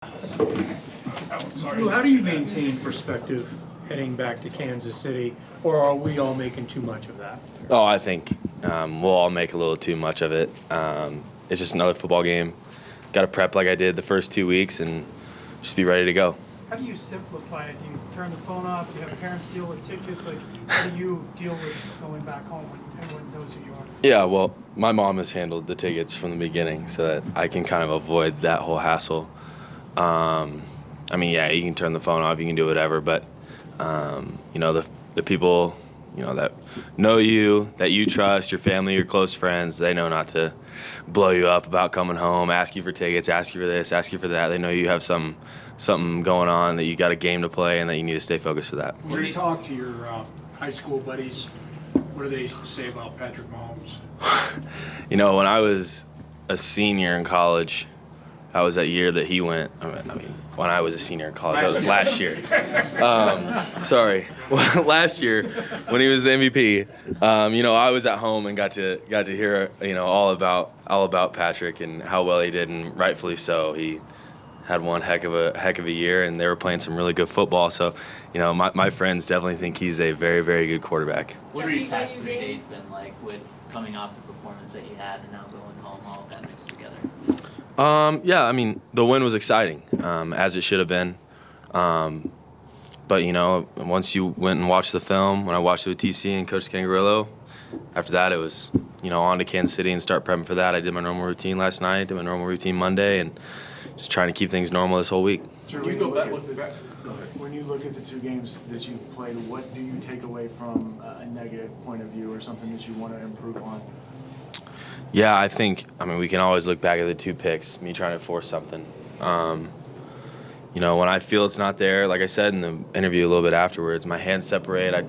Drew, how do you maintain perspective heading back to Kansas City, or are we all making too much of that? Oh, I think we'll all make a little too much of it. It's just another football game. Got to prep like I did the first 2 weeks and just be ready to go. How do you simplify it? Do you turn the phone off? Do you have parents deal with tickets? Like, how do you deal with going back home when everyone knows who you are? Yeah, well, my mom has handled the tickets from the beginning so that I can kind of avoid that whole hassle. I mean, yeah, you can turn the phone off, you can do whatever, but, the people, that know you, that you trust, your family, your close friends, they know not to blow you up about coming home, ask you for tickets, ask you for this, ask you for that. They know you have something going on, that you got a game to play, and that you need to stay focused for that. When you talk to your high school buddies, what do they say about Patrick Mahomes? When I was a senior in college, that was that year that he went. When I was a senior in college, that was last year. Sorry, last year when he was the MVP. I was at home and got to hear all about Patrick and how well he did, and rightfully so. He had one heck of a year, and they were playing some really good football. So, my friends definitely think he's a very, very good quarterback. What have these past 3 days been like with coming off the performance that you had and now going home, all of that mixed together? The win was exciting, as it should have been. But once you went and watched the film, when I watched it with TC and Coach Scangarillo, after that it was, on to Kansas City and start prepping for that. I did my normal routine last night, did my normal routine Monday, and just trying to keep things normal this whole week. Sure, when you look at the two games that you've played, what do you take away from a negative point of view or something that you want to improve on? Yeah, I think, we can always look back at the 2 picks, me trying to force something. When I feel it's not there, like I said in the interview a little bit afterwards, my hands separate. I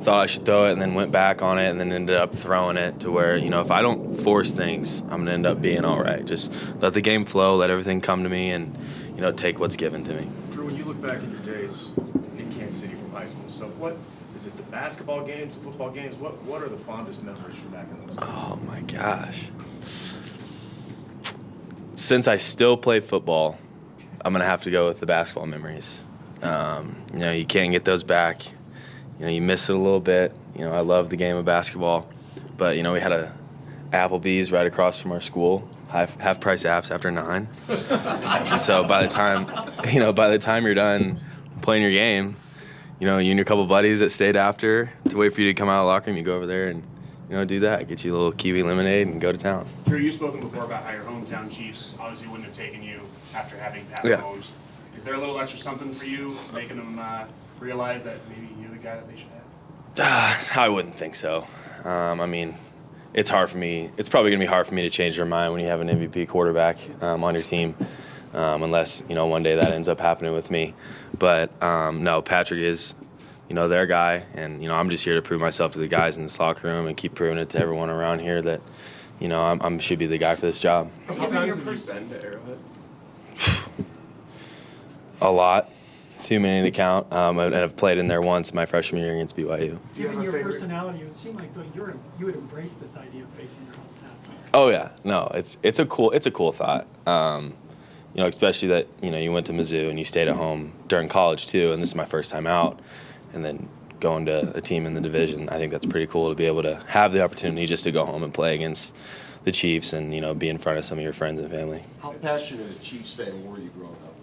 thought I should throw it and then went back on it and then ended up throwing it to where, if I don't force things, I'm going to end up being all right. Just let the game flow, let everything come to me, and, take what's given to me. Drew, when you look back at your days in Kansas City from high school and stuff, what is it, the basketball games, the football games? What are the fondest memories from back in those days? Oh, my gosh. Since I still play football, I'm going to have to go with the basketball memories. You can't get those back. You miss it a little bit. I love the game of basketball. But, we had a Applebee's right across from our school, half-price apps after 9. And so by the time you're done playing your game, you and your couple buddies that stayed after to wait for you to come out of the locker room, you go over there and, do that. Get you a little kiwi lemonade and go to town. Drew, you've spoken before about how your hometown Chiefs obviously wouldn't have taken you after having Pat Yeah. Mahomes. Is there a little extra something for you, making them realize that maybe you're the guy that they should have? I wouldn't think so. It's hard for me. It's probably going to be hard for me to change their mind when you have an MVP quarterback on your team, unless, one day that ends up happening with me. But, no, Patrick is, their guy. And, I'm just here to prove myself to the guys in this locker room and keep proving it to everyone around here that, I should be the guy for this job. How many times have you been to Arrowhead? A lot. Too many to count. And I've played in there once my freshman year against BYU. Given your personality, it would seem like you would embrace this idea of facing your hometown. Oh yeah, no, it's a cool thought. Especially that you went to Mizzou and you stayed at home during college too, and this is my first time out, and then going to a team in the division. I think that's pretty cool to be able to have the opportunity just to go home and play against the Chiefs and be in front of some of your friends and family. How passionate a Chiefs fan were you growing up?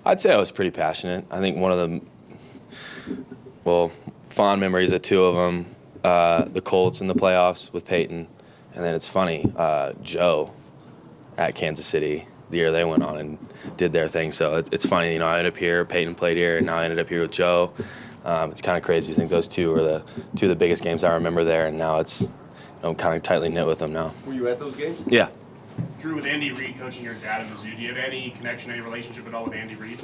I'd say I was pretty passionate. I think one of the fond memories of 2 of them, the Colts in the playoffs with Peyton, and then it's funny, Joe at Kansas City, the year they went on and did their thing. So it's funny, I ended up here, Peyton played here, and now I ended up here with Joe. It's kind of crazy. I think those 2 were the 2 of the biggest games I remember there, and now I'm kind of tightly knit with them now. Were you at those games? Yeah. Drew, with Andy Reid coaching your dad at Mizzou, do you have any connection, any relationship at all with Andy Reid?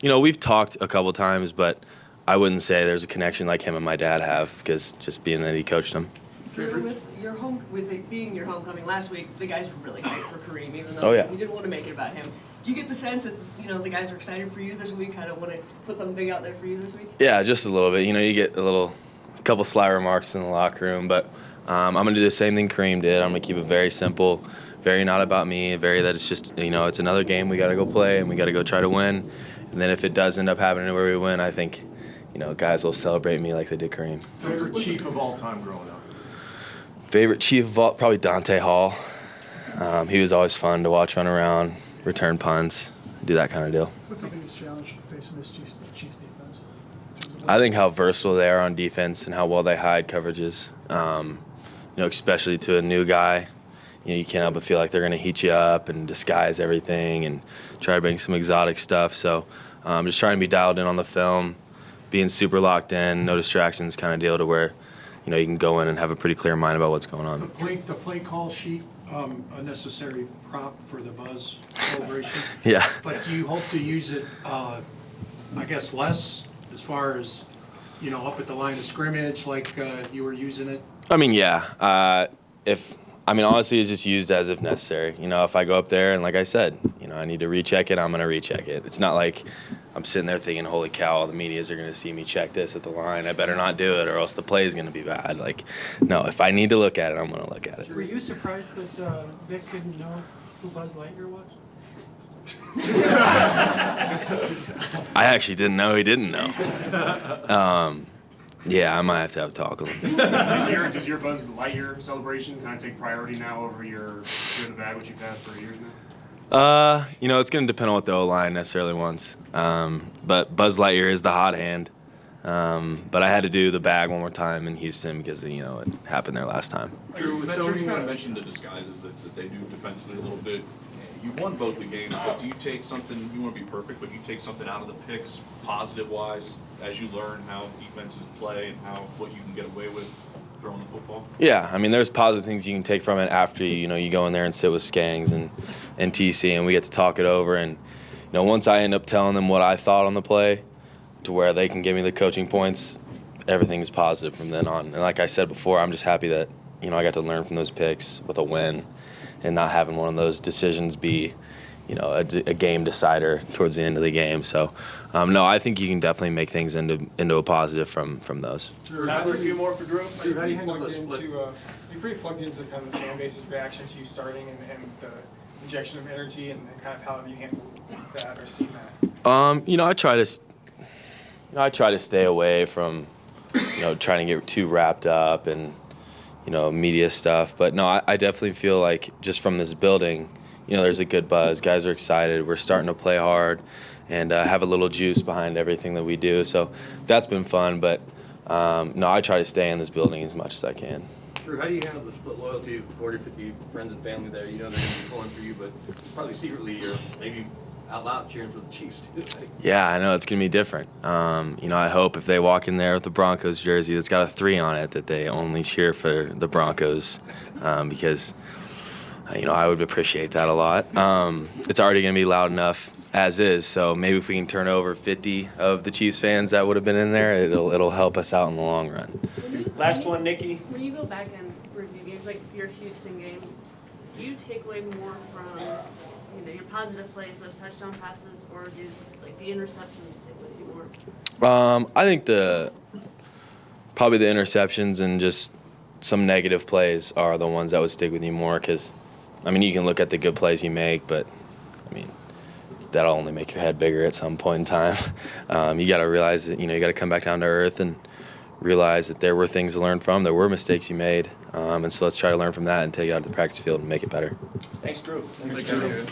We've talked a couple times, but I wouldn't say there's a connection like him and my dad have, because just being that he coached him. Drew, with it being your homecoming last week, the guys were really hyped for Kareem, even though we didn't want to make it about him. Do you get the sense that the guys are excited for you this week? Kind of want to put something big out there for you this week? Yeah, just a little bit. You get a couple sly remarks in the locker room, but I'm going to do the same thing Kareem did. I'm going to keep it very simple, very not about me, very that it's just, it's another game we got to go play and we got to go try to win. And then if it does end up happening where we win, I think, guys will celebrate me like they did Kareem. Favorite Chief of all time growing up? Favorite Chief of all, probably Dante Hall. He was always fun to watch run around, return punts, do that kind of deal. What's the biggest challenge facing this Chiefs defense? I think how versatile they are on defense and how well they hide coverages. Especially to a new guy, you can't help but feel like they're going to heat you up and disguise everything and try to bring some exotic stuff. So just trying to be dialed in on the film, being super locked in, no distractions kind of deal to where, you can go in and have a pretty clear mind about what's going on. The play call sheet, a necessary prop for the Buzz celebration. Yeah. But do you hope to use it, less as far as, up at the line of scrimmage like you were using it? I mean, yeah. Honestly, it's just used as if necessary. If I go up there and, like I said, I need to recheck it, I'm going to recheck it. It's not like I'm sitting there thinking, holy cow, all the medias are going to see me check this at the line. I better not do it or else the play is going to be bad. No, if I need to look at it, I'm going to look at it. Were you surprised that Vic didn't know who Buzz Lightyear was? I actually didn't know he didn't know. Yeah, I might have to have a talk with him. Does your Buzz Lightyear celebration kind of take priority now over your Fear the Bag, which you've had for years now? It's going to depend on what the O-line necessarily wants. But Buzz Lightyear is the hot hand. But I had to do the bag one more time in Houston because, it happened there last time. Drew, so you kind of mentioned the disguises that they do defensively a little bit. You won both the games, but do you take something, you want to be perfect, but you take something out of the picks, positive-wise, as you learn how defenses play and what you can get away with throwing the football? Yeah, there's positive things you can take from it after, you go in there and sit with Skangs and TC, and we get to talk it over. And, once I end up telling them what I thought on the play to where they can give me the coaching points, everything is positive from then on. And like I said before, I'm just happy that, I got to learn from those picks with a win and not having one of those decisions be, a game decider towards the end of the game. So, no, I think you can definitely make things into a positive from those. Drew, a few more for Drew. Drew, how do you handle the split? You're pretty plugged into kind of the fan base's reaction to you starting and the injection of energy and kind of how have you handled that or seen that? I try to stay away from, trying to get too wrapped up and, media stuff. But no, I definitely feel like just from this building, there's a good buzz. Guys are excited. We're starting to play hard and have a little juice behind everything that we do. So that's been fun. But no, I try to stay in this building as much as I can. Drew, how do you handle the split loyalty of 40 or 50 friends and family there? They're going to be pulling for you, but probably secretly you're maybe out loud cheering for the Chiefs too. Yeah, I know it's gonna be different. I hope if they walk in there with the Broncos jersey that's got a 3 on it, that they only cheer for the Broncos, because I would appreciate that a lot. It's already gonna be loud enough as is, so maybe if we can turn over 50 of the Chiefs fans that would have been in there, it'll help us out in the long run. Last one, Nikki. When you go back and review games like your Houston game, do you take away more from your positive plays, those touchdown passes, or do the interceptions stick with you more? I think probably the interceptions and just some negative plays are the ones that would stick with you more because, you can look at the good plays you make, but, that'll only make your head bigger at some point in time. You got to realize that, you got to come back down to earth and realize that there were things to learn from, there were mistakes you made, and so let's try to learn from that and take it out to the practice field and make it better. Thanks, Drew. Thanks, Drew.